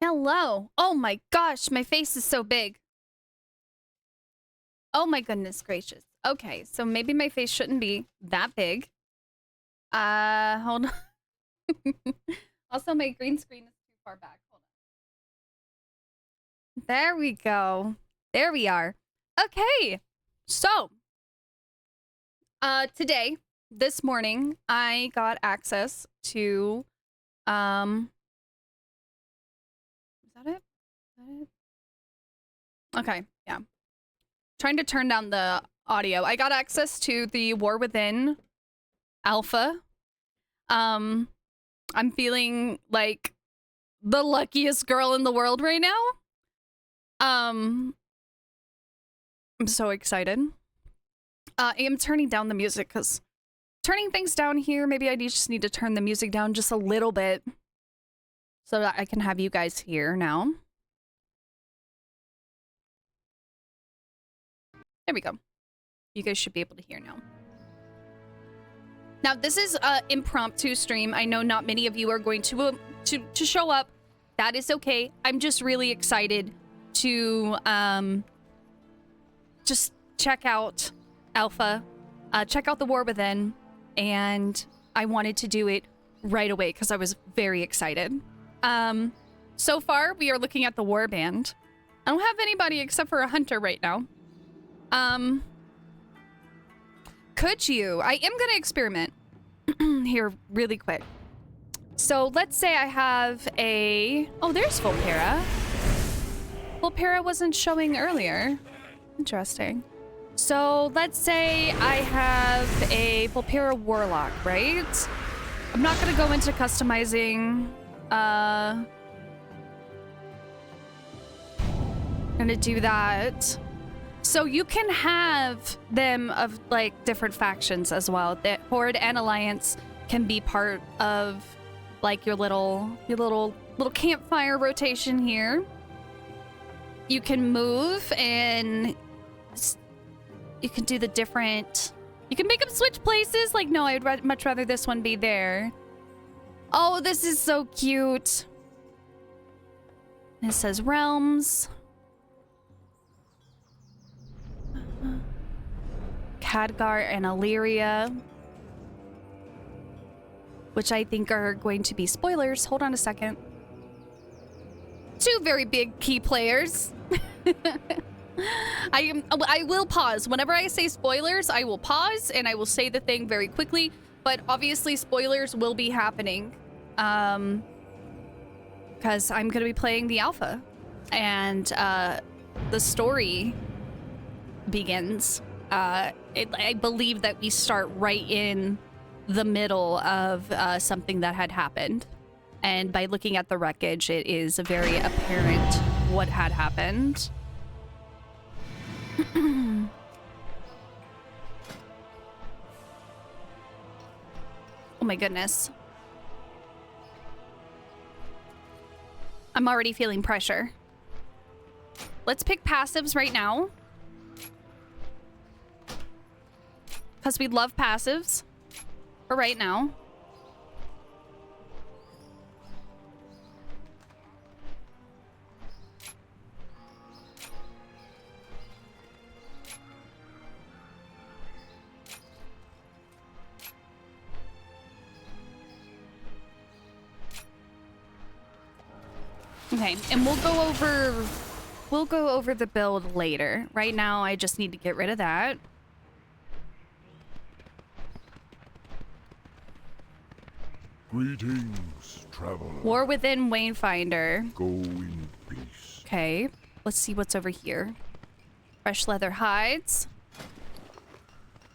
Hello. Oh my gosh, my face is so big. Oh my goodness gracious. Okay, so maybe my face shouldn't be that big. Hold on. Also, my green screen is too far back. Hold on. There we go. There we are. Okay. So, today, this morning, I got access to, is that it? Is that it? Okay, yeah. Trying to turn down the audio. I got access to the War Within alpha. I'm feeling like the luckiest girl in the world right now. I'm so excited. I am turning down the music because turning things down here, maybe I just need to turn the music down just a little bit so that I can have you guys hear now. There we go. You guys should be able to hear now. Now, this is an impromptu stream. I know not many of you are going to show up. That is okay. I'm just really excited to just check out Alpha, check out the War Within, and I wanted to do it right away because I was very excited. So far, we are looking at the Warband. I don't have anybody except for a hunter right now. Could you? I am gonna experiment here really quick. So let's say I have a... Oh, there's Volpera. Volpera wasn't showing earlier. Interesting. So let's say I have a Volpera Warlock, right? I'm not gonna go into customizing. I'm gonna do that. So you can have them of like different factions as well. The Horde and Alliance can be part of like your little campfire rotation here. You can move and you can do the different. You can make them switch places. Like, no, I'd much rather this one be there. Oh, this is so cute. It says realms. Khadgar and Illyria, which I think are going to be spoilers. Hold on a second. Two very big key players. I will pause. Whenever I say spoilers, I will pause and I will say the thing very quickly. But obviously spoilers will be happening. Because I'm going to be playing the alpha. And the story begins. I believe that we start right in the middle of something that had happened. And by looking at the wreckage, it is very apparent what had happened. Oh my goodness. I'm already feeling pressure. Let's pick passives right now. Because we love passives for right now. Okay, and we'll go over the build later. Right now, I just need to get rid of that. Greetings, traveler. War Within Wayfinder. Go in peace. Okay, let's see what's over here. Fresh leather hides.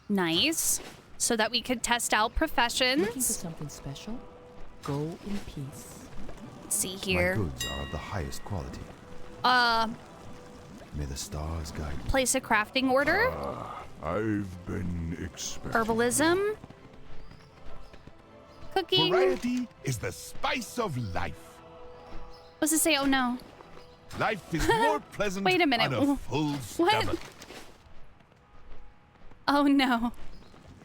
Nice. So that we could test out professions. Looking for something special? Go in peace. Let's see here. My goods are of the highest quality. May the stars guide you. Place a crafting order. I've been expecting. Herbalism. Cooking. Variety is the spice of life. What's it say? Oh no. Life is more pleasant Wait a minute. on a full What? stomach. Oh no.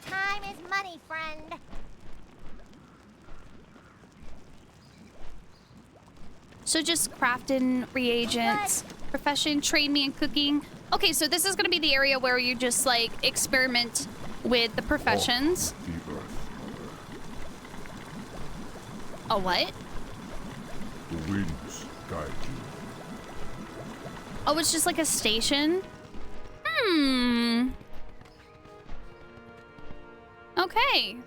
Time is money, friend. So just crafting reagents. Profession, train me in cooking. Okay, so this is gonna be the area where you just like experiment with the professions. The earth. A what? The winds guide you. Oh, it's just like a station? Hmm. Okay.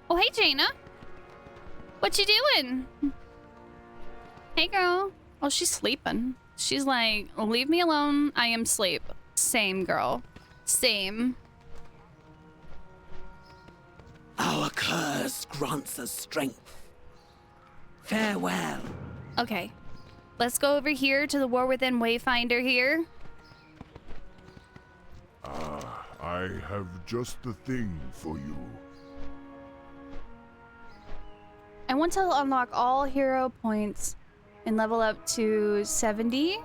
Oh, hey, Jaina. What you doing? Hey, girl. Oh, she's sleeping. She's like, leave me alone. I am asleep. Same, girl. Same. Our curse grants us strength. Farewell. Okay. Let's go over here to the War Within Wayfinder here. I have just the thing for you. I want to unlock all hero points and level up to 70.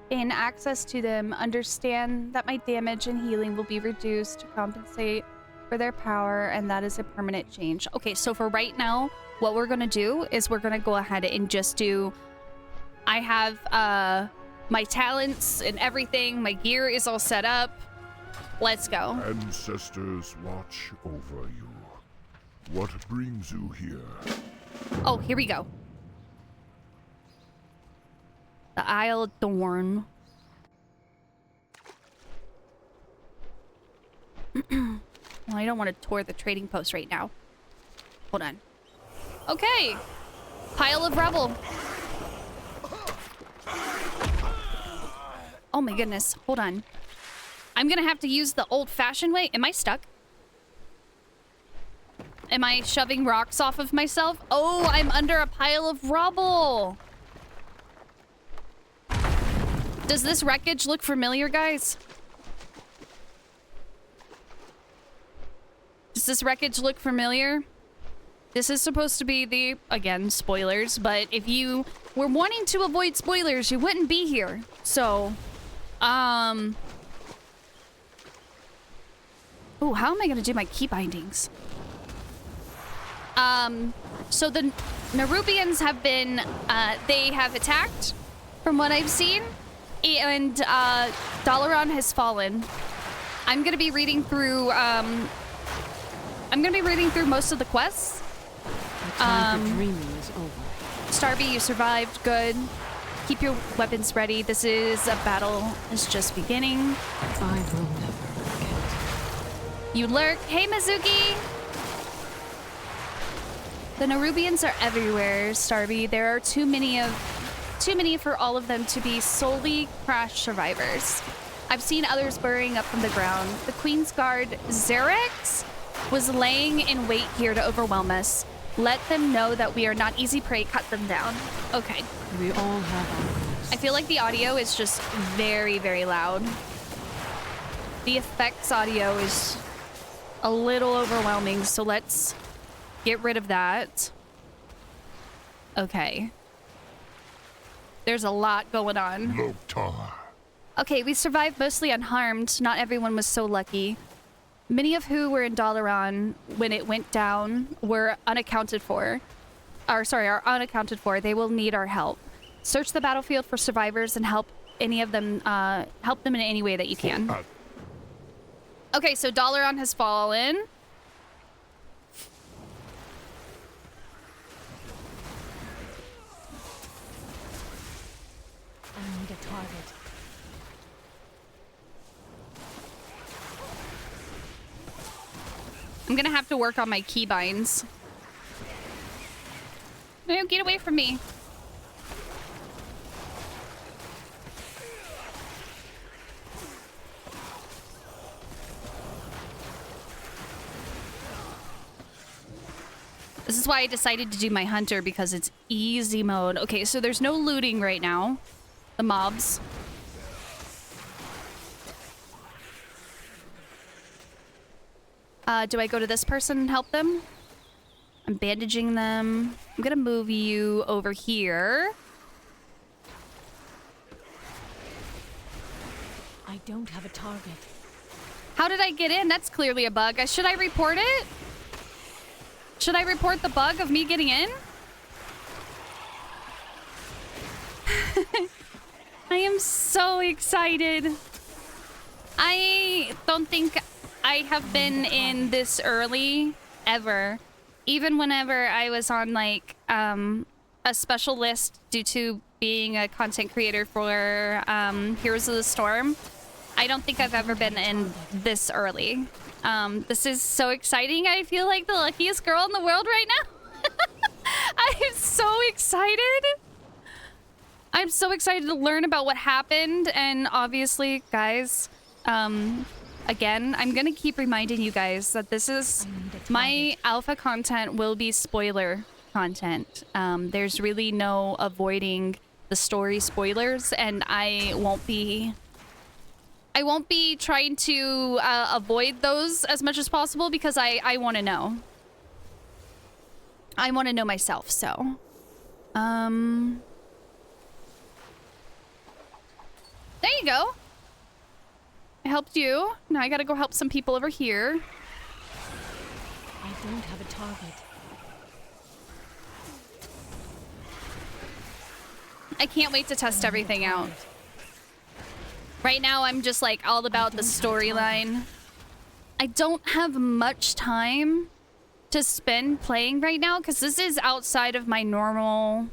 Gain access to them. Understand that my damage and healing will be reduced to compensate for their power, and that is a permanent change. Okay, so for right now, what we're gonna do is we're gonna go ahead and just do... I have my talents and everything. My gear is all set up. Let's go. Ancestors watch over you. What brings you here? Oh, here we go. The Isle of Dorn. Well, I don't want to tour the trading post right now. Hold on. Okay. Pile of rubble. Oh my goodness. Hold on. I'm gonna have to use the old-fashioned way. Am I stuck? Am I shoving rocks off of myself? Oh, I'm under a pile of rubble. Does this wreckage look familiar, guys? Does this wreckage look familiar? This is supposed to be the, again, spoilers, but if you were wanting to avoid spoilers, you wouldn't be here. So, oh, how am I gonna do my key bindings? So the Nerubians have been, they have attacked, from what I've seen, and, Dalaran has fallen. I'm gonna be reading through, most of the quests. The time for dreaming is over. Starbee, you survived. Good. Keep your weapons ready. This is a battle. It's just beginning. I will never forget. You lurk. Hey, Mizuki! The Nerubians are everywhere, Starbee. There are too many for all of them to be solely crash survivors. I've seen others burrowing up from the ground. The Queen's Guard, Xerix, was laying in wait here to overwhelm us. Let them know that we are not easy prey. Cut them down. Okay. We all have our ghosts. I feel like the audio is just very, very loud. The effects audio is a little overwhelming, so let's get rid of that. Okay. There's a lot going on. Loktar. Okay, we survived mostly unharmed. Not everyone was so lucky. Many of who were in Dalaran when it went down were unaccounted for. Are unaccounted for. They will need our help. Search the battlefield for survivors and help any of them, help them in any way that you can. Okay, so Dalaran has fallen. I need a target. I'm gonna have to work on my keybinds. No, get away from me. This is why I decided to do my hunter, because it's easy mode. Okay, so there's no looting right now. The mobs. Do I go to this person and help them? I'm bandaging them. I'm gonna move you over here. I don't have a target. How did I get in? That's clearly a bug. Should I report it? Should I report the bug of me getting in? I am so excited. I don't think I have been in this early ever. Even whenever I was on like a special list due to being a content creator for Heroes of the Storm, I don't think I've ever been in this early. This is so exciting. I feel like the luckiest girl in the world right now. I'm so excited. I'm so excited to learn about what happened. And obviously, guys, again, I'm going to keep reminding you guys that this is my alpha content will be spoiler content. There's really no avoiding the story spoilers, and I won't be trying to avoid those as much as possible because I want to know. I want to know myself, so. There you go. I helped you. Now I gotta go help some people over here. I don't have a target. I can't wait to test everything out. Right now, I'm just like all about the storyline. I don't have much time to spend playing right now because this is outside of my normal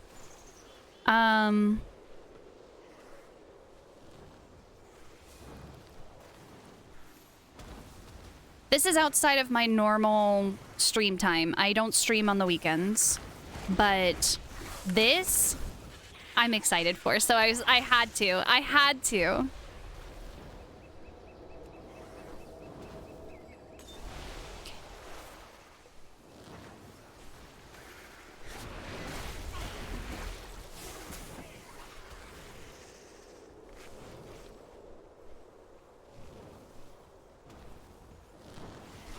this is outside of my normal stream time. I don't stream on the weekends, but this I'm excited for. So I had to.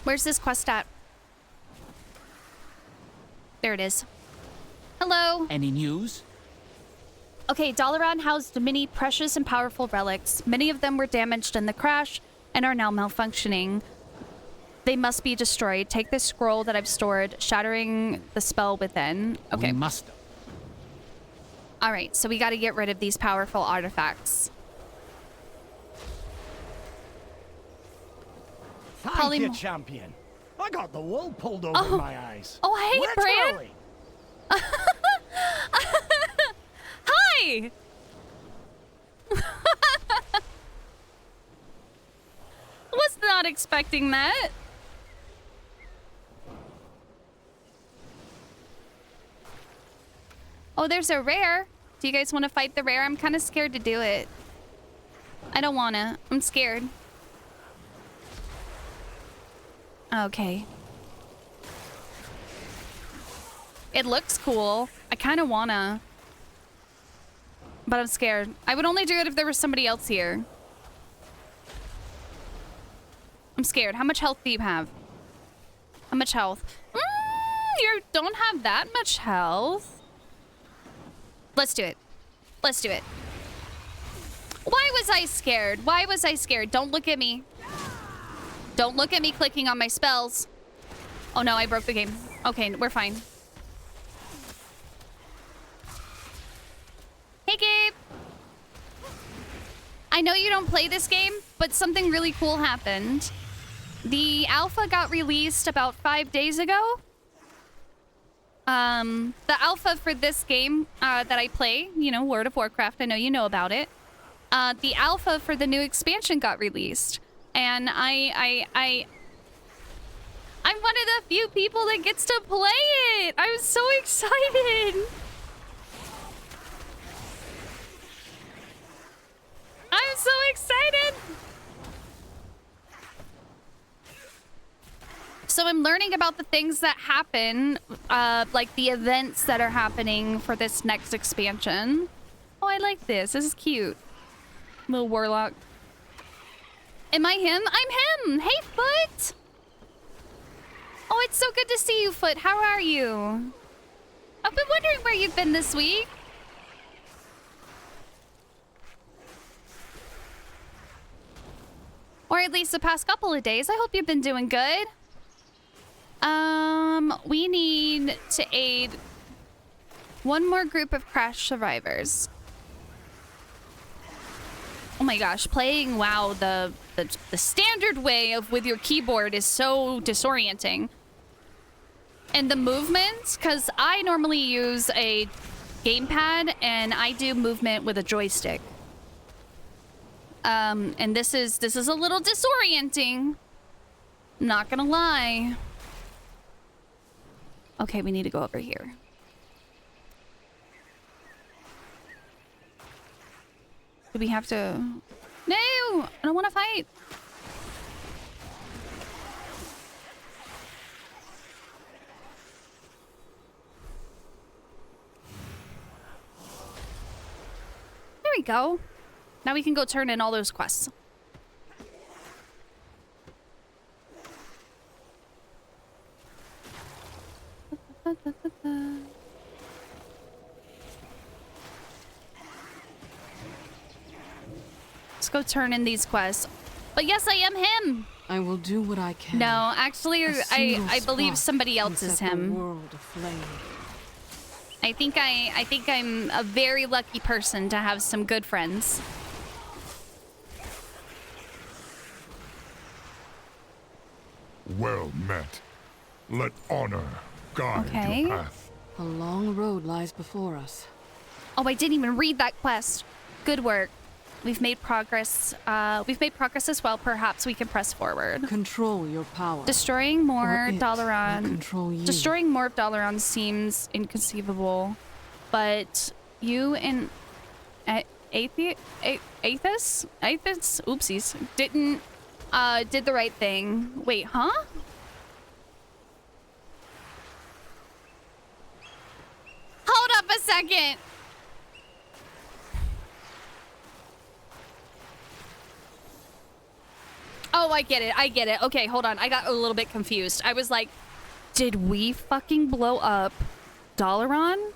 Where's this quest at? There it is. Hello. Any news? Okay, Dalaran housed many precious and powerful relics. Many of them were damaged in the crash and are now malfunctioning. They must be destroyed. Take this scroll that I've stored, shattering the spell within. Okay. We must. All right, so we got to get rid of these powerful artifacts. Thank you, champion. I got the wool pulled over my eyes. Oh, hey, Bran. Literally. Hi. Was not expecting that. Oh, there's a rare. Do you guys want to fight the rare? I'm kind of scared to do it. I don't want to. I'm scared. Okay. It looks cool. I kind of wanna. But I'm scared. I would only do it if there was somebody else here. I'm scared. How much health do you have? How much health? You don't have that much health. Let's do it. Let's do it. Why was I scared? Why was I scared? Don't look at me. Don't look at me clicking on my spells. Oh no, I broke the game. Okay, we're fine. Hey, Gabe. I know you don't play this game, but something really cool happened. The alpha got released about 5 days ago. The alpha for this game that I play, you know, World of Warcraft, I know you know about it. The alpha for the new expansion got released. And I'm one of the few people that gets to play it. I'm so excited. I'm so excited. So I'm learning about the things that happen, like the events that are happening for this next expansion. Oh, I like this. This is cute. Little warlock. Am I him? I'm him! Hey, Foot! Oh, it's so good to see you, Foot. How are you? I've been wondering where you've been this week. Or at least the past couple of days. I hope you've been doing good. We need to aid one more group of crash survivors. Oh my gosh, playing WoW the standard way of with your keyboard is so disorienting. And the movements, because I normally use a gamepad and I do movement with a joystick. And this is a little disorienting. Not gonna lie. Okay, we need to go over here. Do we have to? No, I don't want to fight. There we go. Now we can go turn in all those quests. Let's go turn in these quests. But yes, I am him. I will do what I can. No, actually, A single I believe spark somebody can else is set the him. world aflame. I think I'm a very lucky person to have some good friends. Well met. Let honor guide Okay. your path. A long road lies before us. Oh, I didn't even read that quest. Good work. We've made progress. We've made progress as well. Perhaps we can press forward. Control your power. Destroying more Or it will Dalaran. control you. Destroying more of Dalaran seems inconceivable, but you and Aethys, oopsies, did the right thing. Wait, huh? Hold up a second. Oh, I get it. I get it. Okay, hold on. I got a little bit confused. I was like, did we fucking blow up Dalaran?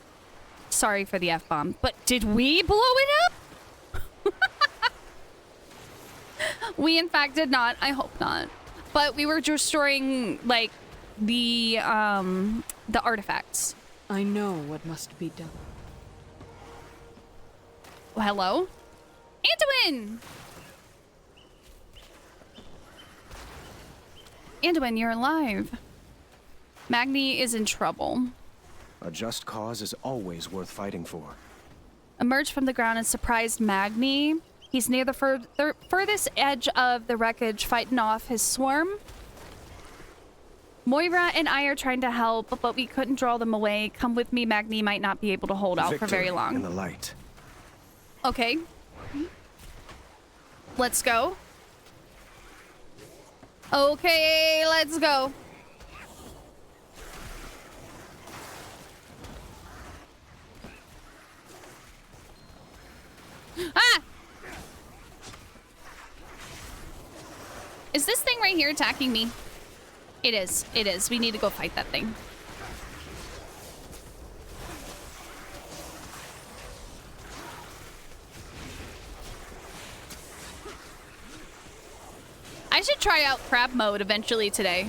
Sorry for the F-bomb, but did we blow it up? We in fact did not. I hope not. But we were destroying like the artifacts. I know what must be done. Oh, hello? Anduin! Anduin, you're alive. Magni is in trouble. A just cause is always worth fighting for. Emerged from the ground and surprised Magni. He's near the furthest edge of the wreckage, fighting off his swarm. Moira and I are trying to help, but we couldn't draw them away. Come with me, Magni might not be able to hold out for very Victory long. in the light. Okay. Let's go. Okay, let's go. Ah! Is this thing right here attacking me? It is. It is. We need to go fight that thing. I should try out crab mode eventually today.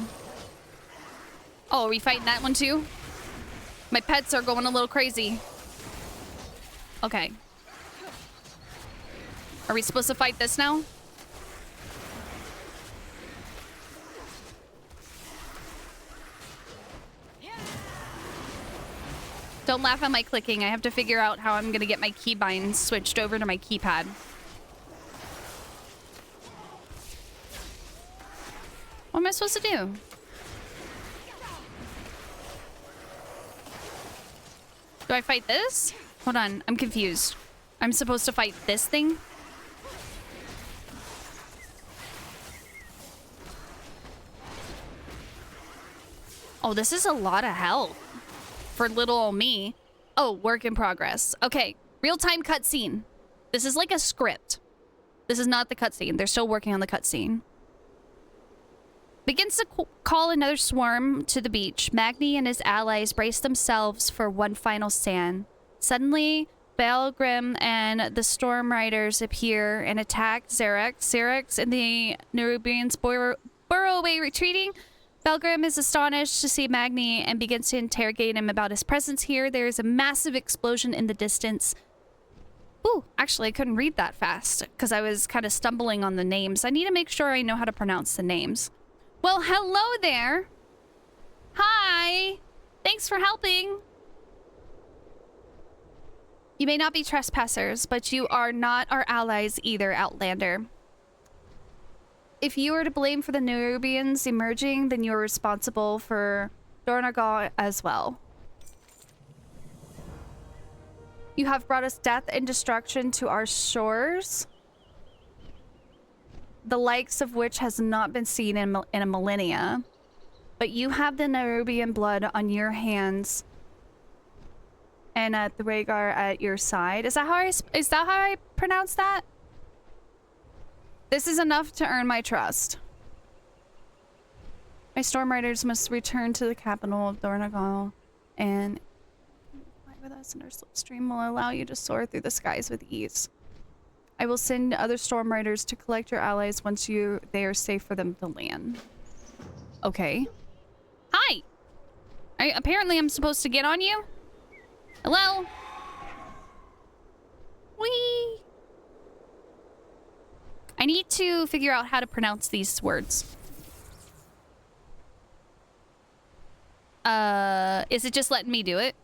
Oh, are we fighting that one too? My pets are going a little crazy. Okay. Are we supposed to fight this now? Don't laugh at my clicking. I have to figure out how I'm gonna get my keybinds switched over to my keypad. What am I supposed to do? Do I fight this? Hold on, I'm confused. I'm supposed to fight this thing? Oh, this is a lot of health for little old me. Oh, work in progress. Okay, real-time cutscene. This is like a script. This is not the cutscene. They're still working on the cutscene. Begins to call another swarm to the beach. Magni and his allies brace themselves for one final stand. Suddenly, Balgrim and the Storm Riders appear and attack Xerax. Xerax and the Nerubians burrow away, retreating. Balgrim is astonished to see Magni and begins to interrogate him about his presence here. There is a massive explosion in the distance. Ooh, actually, I couldn't read that fast because I was kind of stumbling on the names. I need to make sure I know how to pronounce the names. Well, hello there. Hi. Thanks for helping. You may not be trespassers, but you are not our allies either, Outlander. If you are to blame for the Nerubians emerging, then you are responsible for Dornagal as well. You have brought us death and destruction to our shores, the likes of which has not been seen in a millennia. But you have the Nerubian blood on your hands, and the Rhaegar at your side. Is that how I pronounce that? This is enough to earn my trust. My storm riders must return to the capital of Dornagal, and fly with us in our slipstream will allow you to soar through the skies with ease. I will send other storm riders to collect your allies once they are safe for them to land. Okay. Hi! Apparently I'm supposed to get on you? Hello? Whee! I need to figure out how to pronounce these words. Is it just letting me do it?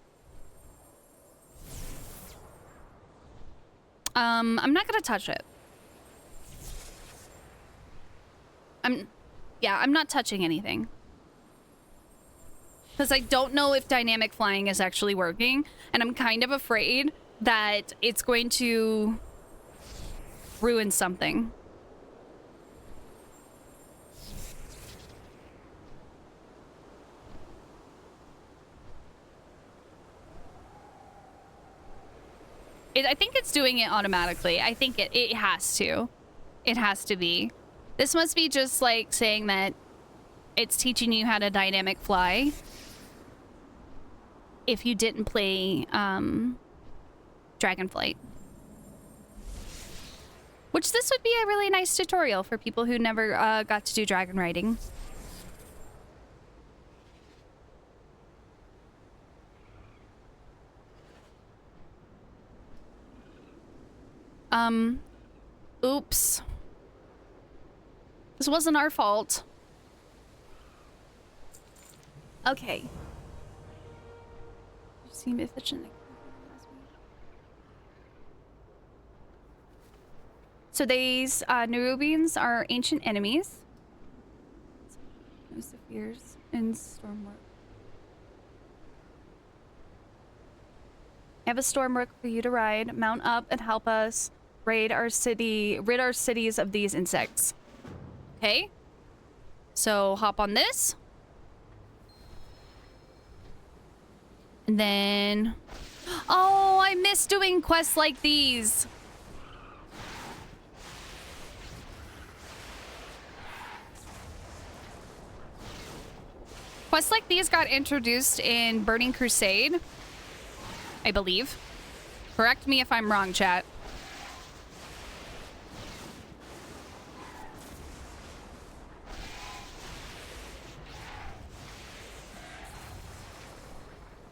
I'm not gonna touch it. I'm not touching anything. Because I don't know if dynamic flying is actually working, and I'm kind of afraid that it's going to ruin something. I think it's doing it automatically. I think it has to. It has to be. This must be just like saying that it's teaching you how to dynamic fly. If you didn't play Dragonflight. Which this would be a really nice tutorial for people who never got to do dragon riding. Oops. This wasn't our fault. Okay. You seem efficient. So these Nerubians are ancient enemies. No Zephyrs and Stormrook. I have a Stormrook for you to ride. Mount up and help us rid our cities of these insects. Okay. So hop on this. And then... Oh, I miss doing quests like these. Quests like these got introduced in Burning Crusade, I believe. Correct me if I'm wrong, chat.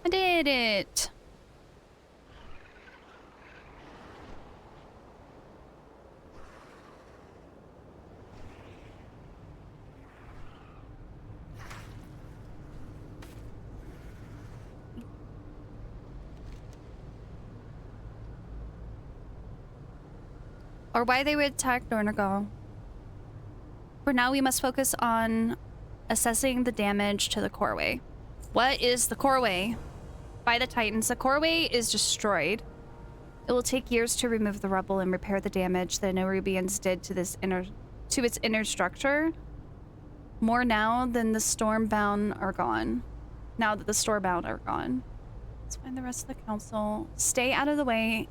I did it. Or why they would attack Dornagal. For now, we must focus on assessing the damage to the coreway. What is the coreway? By the Titans, the coreway is destroyed. It will take years to remove the rubble and repair the damage the Nerubians did to its inner structure. More now than the Stormbound are gone. Now that the Stormbound are gone. Let's find the rest of the council. Stay out of the way.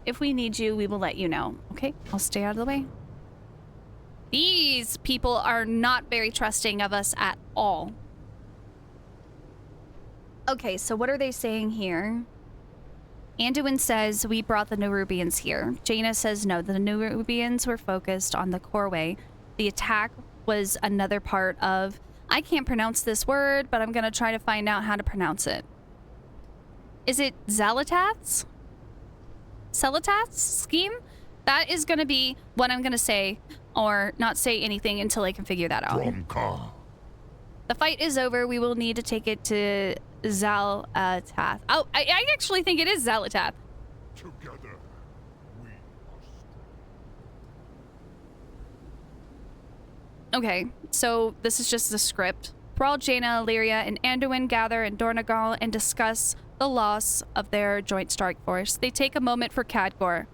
If we need you, we will let you know. Okay, I'll stay out of the way. These people are not very trusting of us at all. Okay, so what are they saying here? Anduin says, we brought the Nerubians here. Jaina says, no, the Nerubians were focused on the coreway. The attack was another part of... I can't pronounce this word, but I'm going to try to find out how to pronounce it. Is it Zalatats? Selatath's scheme, that is going to be what I'm going to say, or not say anything until I can figure that out. Dromkar. The fight is over. We will need to take it to Zalatath. Oh, I actually think it is Zalatath. Together, we must. Okay, so this is just the script. Thrall, Jaina, Illyria, and Anduin gather in Dornagal and discuss the loss of their joint strike force. They take a moment for Khadgar.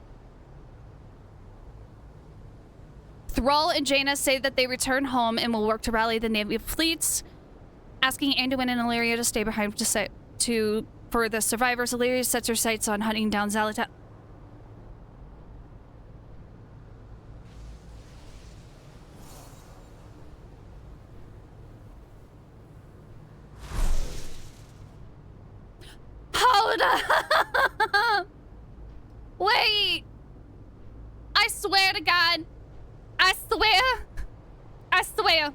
Thrall and Jaina say that they return home and will work to rally the naval fleets, asking Anduin and Illyria to stay behind for the survivors. Illyria sets her sights on hunting down Zalatath. Hold up! Wait! I swear to God. I swear.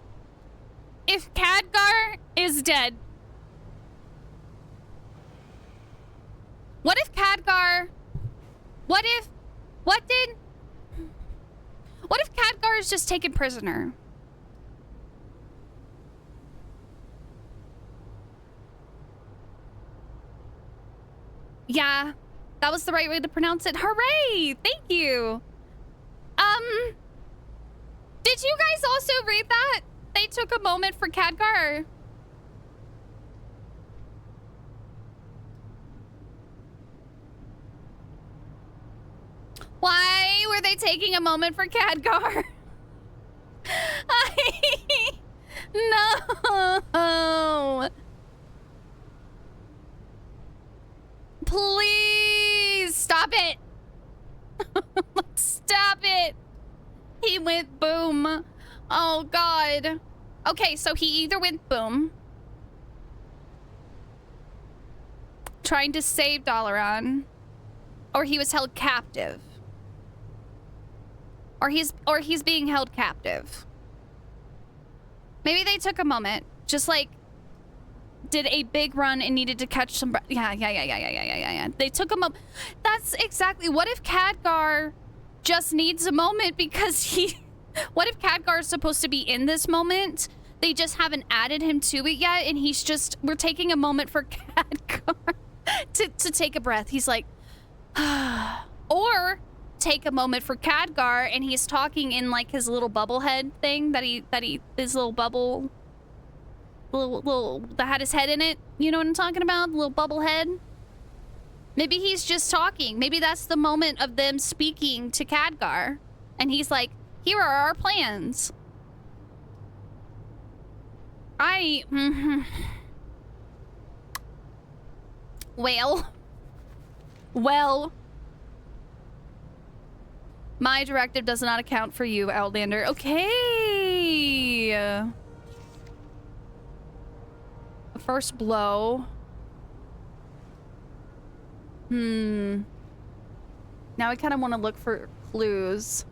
If Khadgar is dead. What if Khadgar is just taken prisoner? Yeah, that was the right way to pronounce it. Hooray! Thank you. Did you guys also read that? They took a moment for Khadgar. Why were they taking a moment for Khadgar? No. Please stop it. Stop it. He went boom. Oh, God. Okay, so he either went boom, trying to save Dalaran, or he was held captive. Or he's being held captive. Maybe they took a moment, just like did a big run and needed to catch some. Yeah. They took a moment. That's exactly. What if Khadgar just needs a moment because he? What if Khadgar is supposed to be in this moment? They just haven't added him to it yet, and he's just. We're taking a moment for Khadgar to take a breath. He's like, or take a moment for Khadgar, and he's talking in like his little bubble head thing that his little bubble. Little that had his head in it. You know what I'm talking about? The little bubble head. Maybe he's just talking. Maybe that's the moment of them speaking to Khadgar. And he's like, here are our plans. Well. My directive does not account for you, Outlander. Okay. First blow. Now I kind of want to look for clues.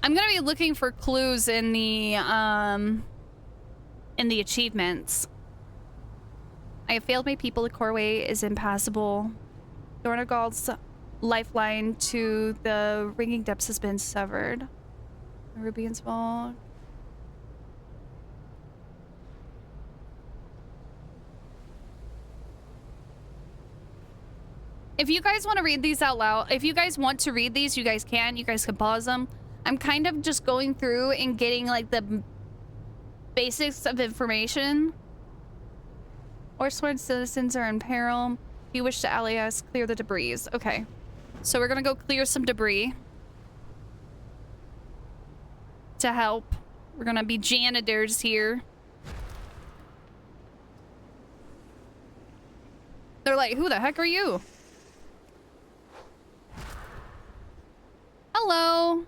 I'm gonna be looking for clues in the achievements. I have failed my people. The Coreway is impassable. Dornagal's lifeline to the ringing depths has been severed. Rubian's Vault. If you guys want to read these out loud, if you guys want to read these, you guys can. You guys can pause them. I'm kind of just going through and getting like the basics of information. Orsworn citizens are in peril. If you wish to ally us, clear the debris. Okay. So we're gonna go clear some debris. To help. We're gonna be janitors here. They're like, who the heck are you? Hello.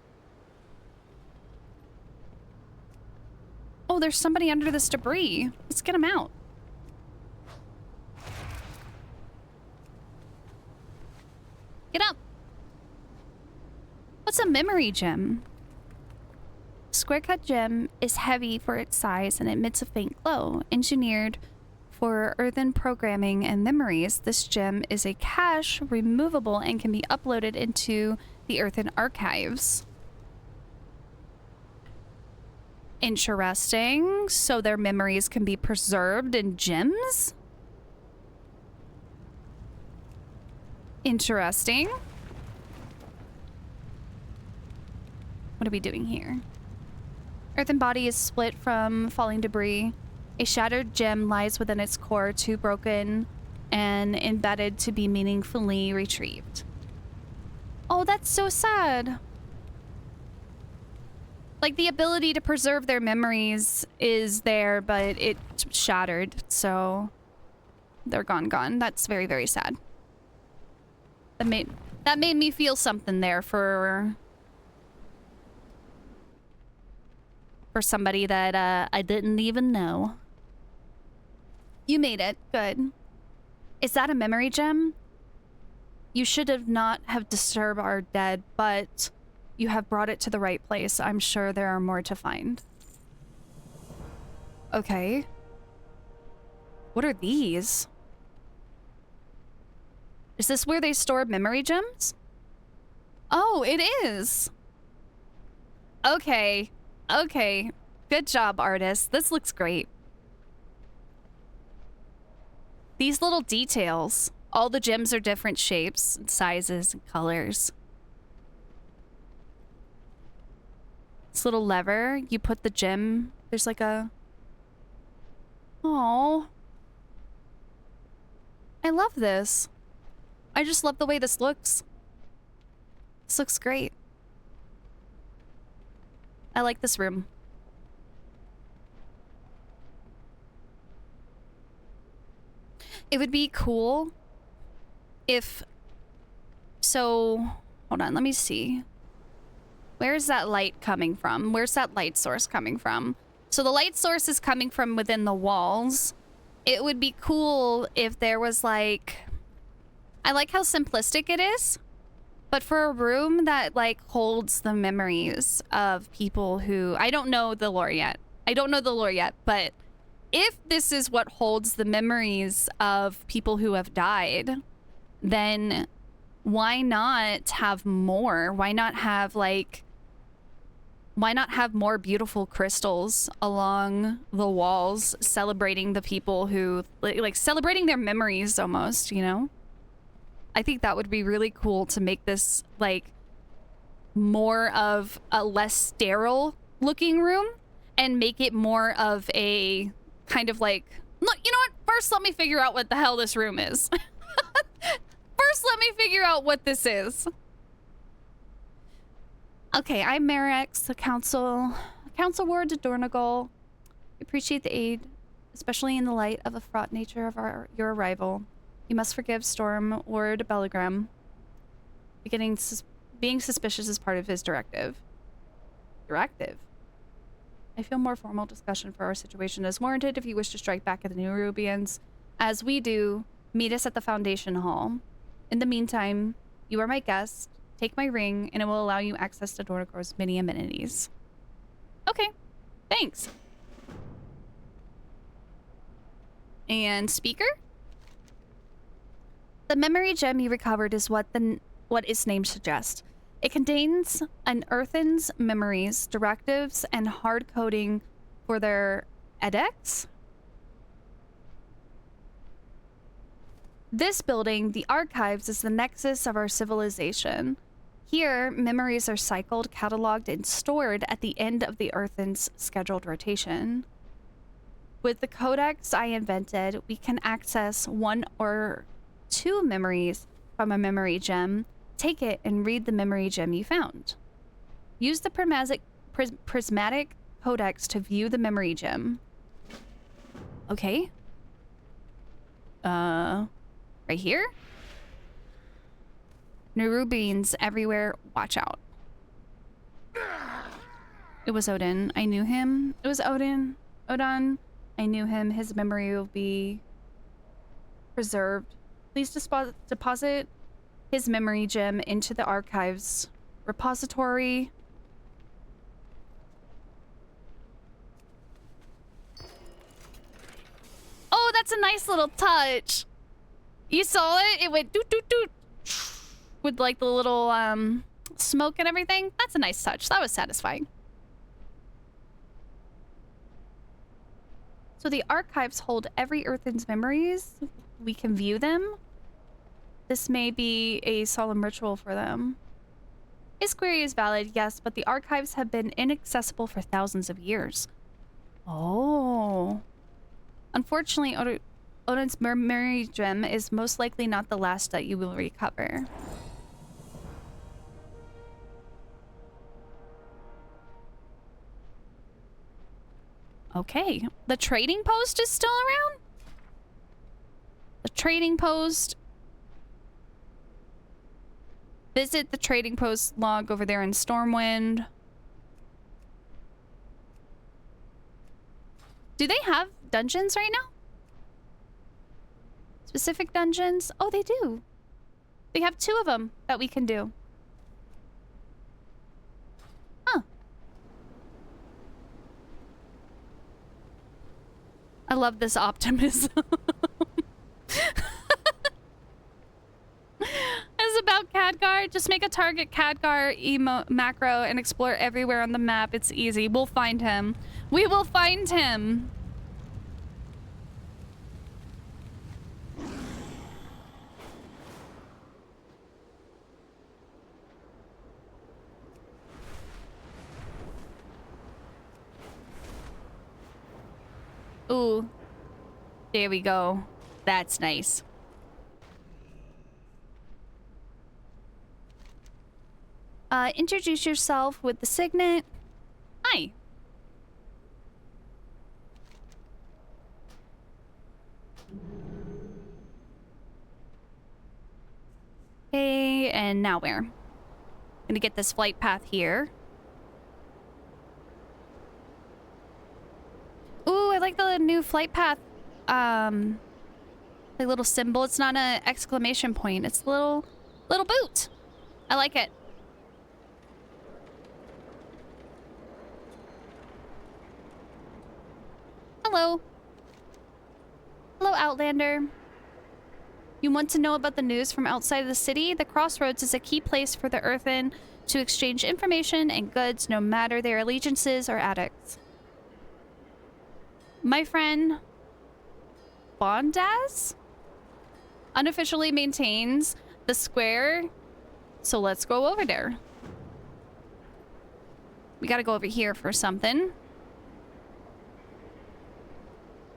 Oh, there's somebody under this debris. Let's get him out. Get up. What's a memory gem? Square cut gem is heavy for its size and emits a faint glow. Engineered For earthen programming and memories, this gem is a cache, removable, and can be uploaded into the earthen archives. Interesting. So their memories can be preserved in gems? Interesting. What are we doing here? Earthen body is split from falling debris. A shattered gem lies within its core, too broken and embedded to be meaningfully retrieved. Oh, that's so sad. Like, the ability to preserve their memories is there, but it's shattered, so they're gone. That's very, very sad. That made me feel something there for somebody that I didn't even know. You made it. Good. Is that a memory gem? You should have not have disturbed our dead, but you have brought it to the right place. I'm sure there are more to find. Okay. What are these? Is this where they store memory gems? Oh, it is. Okay. Okay. Good job, artist. This looks great. These little details. All the gems are different shapes, and sizes, and colors. This little lever, you put the gem. There's like a... Oh. I love this. I just love the way this looks. This looks great. I like this room. It would be cool if... So, hold on, let me see. Where is that light coming from? Where's that light source coming from? So the light source is coming from within the walls. It would be cool if there was like... I like how simplistic it is. But for a room that like holds the memories of people who... I don't know the lore yet. But if this is what holds the memories of people who have died, then why not have more? Why not have more beautiful crystals along the walls celebrating the people who, like celebrating their memories almost, you know? I think that would be really cool to make this like more of a less sterile looking room and make it more of a kind of like, look, you know what? First, let me figure out what the hell this room is. First, let me figure out what this is. Okay, I'm Marex, the Council Ward to Dornagal. We appreciate the aid, especially in the light of the fraught nature of your arrival. You must forgive Storm Ward Bellegram. Being suspicious is part of his directive. Directive? I feel more formal discussion for our situation is warranted if you wish to strike back at the New Rubians. As we do, meet us at the Foundation Hall. In the meantime, you are my guest. Take my ring, and it will allow you access to Dornacor's many amenities. Okay, thanks. And speaker? The memory gem you recovered is what its name suggests. It contains an earthen's memories, directives, and hard coding for their edicts. This building, the archives, is the nexus of our civilization. Here, memories are cycled, cataloged, and stored at the end of the earthen's scheduled rotation. With the codex I invented, we can access 1 or 2 memories from a memory gem. Take it and read the memory gem you found. Use the prismatic codex to view the memory gem. Okay. Right here? Nerubians everywhere. Watch out. It was Odin. I knew him. It was Odin. Odin. I knew him. His memory will be preserved. Please deposit his memory gem into the archives repository. Oh, That's a nice little touch. You saw it? It went doot doot doot with like the little smoke and everything. That's a nice touch. That was satisfying. So the archives hold every Earthen's memories. We can view them. This may be a solemn ritual for them. His query is valid, yes, but the archives have been inaccessible for thousands of years. Oh. Unfortunately, Odin's memory gem is most likely not the last that you will recover. Okay. The trading post is still around? The trading post. Visit the trading post log over there in Stormwind. Do they have dungeons right now? Specific dungeons? Oh, they do. They have 2 of them that we can do. Huh. I love this optimism. It's about Khadgar. Just make a target Khadgar macro and explore everywhere on the map. It's easy. We'll find him. We will find him. Ooh. There we go. That's nice. Introduce yourself with the signet. Hi. Okay, and now where? Gonna get this flight path here. Ooh, I like the new flight path. The little symbol. It's not an exclamation point. It's a little boot. I like it. Hello. Hello, Outlander. You want to know about the news from outside of the city? The Crossroads is a key place for the Earthen to exchange information and goods, no matter their allegiances or addicts. My friend Bondaz unofficially maintains the square, so let's go over there. We gotta go over here for something.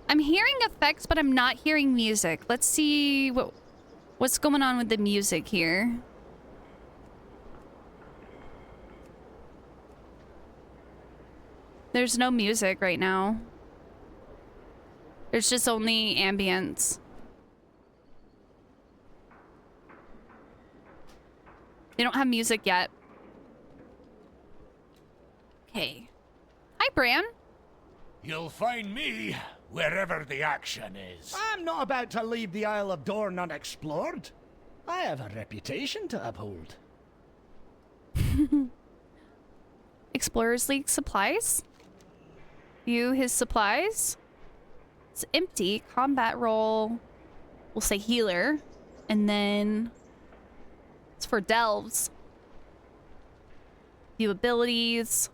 I'm hearing effects, but I'm not hearing music. Let's see what's going on with the music here. There's no music right now. There's just only ambience. They don't have music yet. Okay. Hi, Bran. You'll find me wherever the action is. I'm not about to leave the Isle of Dorne unexplored. I have a reputation to uphold. Explorers League supplies? View his supplies? It's empty. Combat roll. We'll say healer. And then it's for delves. View abilities.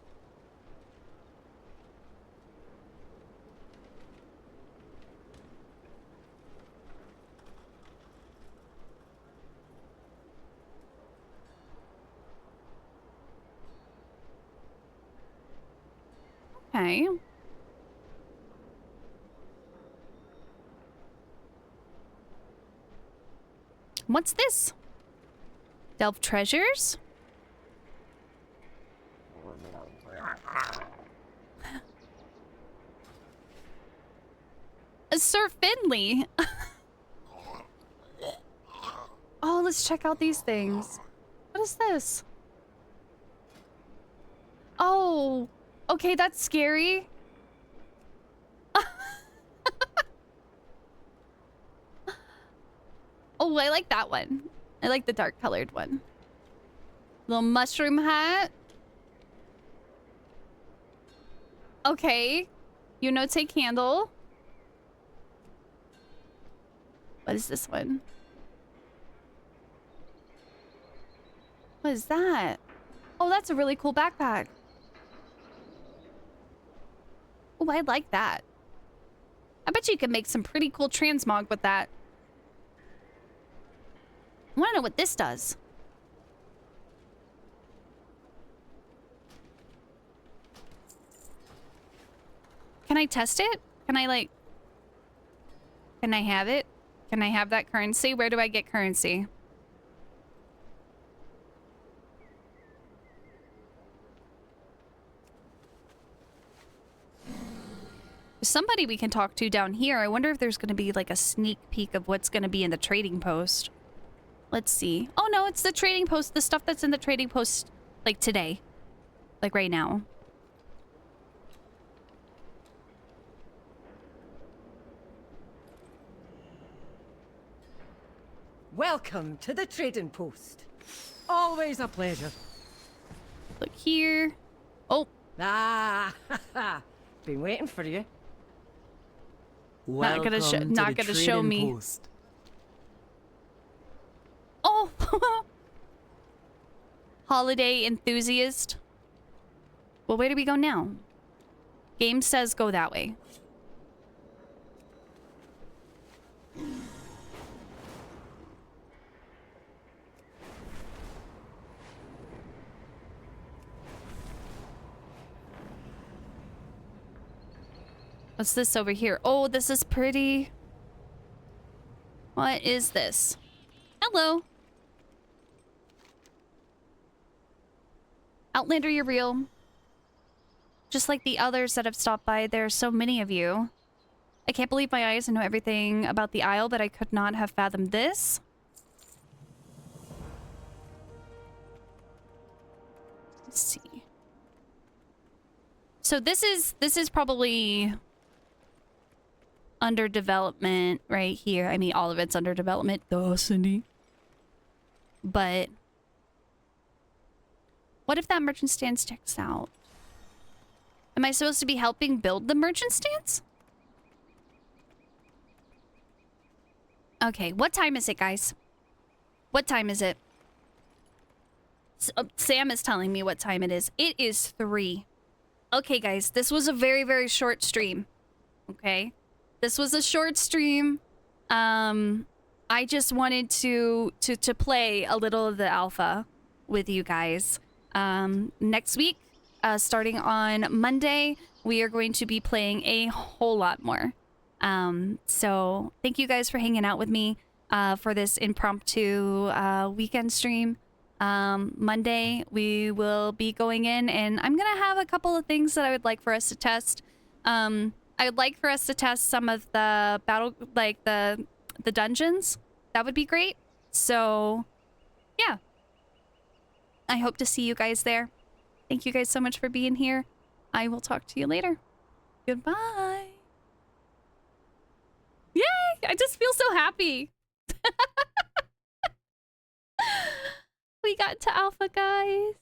Okay. What's this? Delve treasures? Sir Finley. Oh, let's check out these things. What is this? Oh, okay, that's scary. Oh, I like that one. I like the dark colored one. Little mushroom hat. Okay. You know, take candle. What is this one? What is that? Oh, that's a really cool backpack. Oh, I like that. I bet you could make some pretty cool transmog with that. I want to know what this does. Can I test it? Can I, like... Can I have it? Can I have that currency? Where do I get currency? There's somebody we can talk to down here. I wonder if there's going to be, like, a sneak peek of what's going to be in the trading post. Let's see. Oh, no, it's the trading post. The stuff that's in the trading post, like, today. Like, right now. Welcome to the trading post. Always a pleasure. Look here. Oh. Ah, been waiting for you. Not gonna show me. Post. Oh. Holiday enthusiast. Well, where do we go now? Game says go that way. What's this over here? Oh, this is pretty. What is this? Hello. Outlander, you're real. Just like the others that have stopped by, there are so many of you. I can't believe my eyes. I know everything about the Isle, but I could not have fathomed this. Let's see. So this is probably under development right here. I mean, all of it's under development. Duh, Cindy. But what if that merchant stand sticks out? Am I supposed to be helping build the merchant stands? Okay, what time is it, guys? What time is it? Sam is telling me what time it is. It is 3. Okay, guys, this was a very, very short stream. Okay? This was a short stream. I just wanted to play a little of the alpha with you guys. Next week, starting on Monday, we are going to be playing a whole lot more. So thank you guys for hanging out with me for this impromptu weekend stream. Monday, we will be going in, and I'm gonna have a couple of things that I would like for us to test. I would like for us to test some of the battle, like the dungeons. That would be great. So, yeah. I hope to see you guys there. Thank you guys so much for being here. I will talk to you later. Goodbye. Yay! I just feel so happy. We got to alpha, guys.